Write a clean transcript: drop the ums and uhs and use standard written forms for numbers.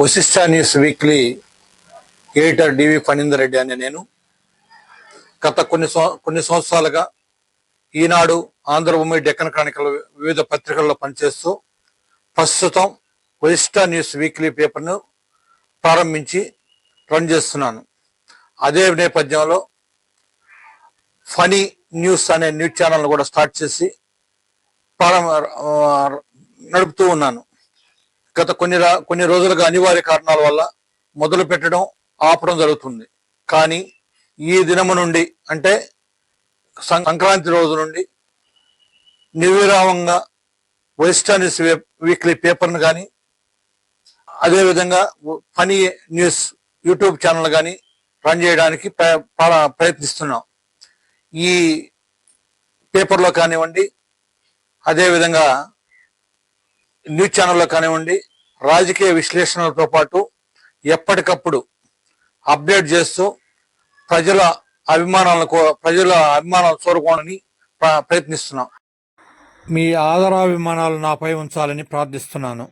Vasishta news weekly editor డివి ఫణీందర్ రెడ్డి అనే నేను గత కొన్ని సంవత్సరాలుగా ఈనాడు, ఆంధ్రభూమి, డెక్కన్ క్రానికల్ వివిధ పత్రికల్లో పనిచేస్తూ ప్రస్తుతం వశిష్ట న్యూస్ వీక్లీ పేపర్ను ప్రారంభించి రన్ చేస్తున్నాను. అదే నేపథ్యంలో ఫనీ న్యూస్ అనే న్యూస్ ఛానల్ కూడా స్టార్ట్ చేసి నడుపుతూ ఉన్నాను. గత కొన్ని రోజులుగా అనివార్య కారణాల వల్ల మొదలు పెట్టడం, ఆపడం జరుగుతుంది. కానీ ఈ దినము నుండి, అంటే సంక్రాంతి రోజు నుండి నిర్విరామంగా వశిష్ట న్యూస్ వీక్లీ పేపర్ను కానీ, అదేవిధంగా ఫనీ న్యూస్ యూట్యూబ్ ఛానల్ కానీ రన్ చేయడానికి ప్రయత్నిస్తున్నాం. ఈ పేపర్లో కానివ్వండి, అదేవిధంగా న్యూస్ ఛానల్లో కానివ్వండి, రాజకీయ విశ్లేషణలతో పాటు ఎప్పటికప్పుడు అప్డేట్ చేస్తూ ప్రజల అభిమానాలు చూరకోవడానికి ప్రయత్నిస్తున్నాం. మీ ఆదరాభిమానాలు నాపై ఉంచాలని ప్రార్థిస్తున్నాను.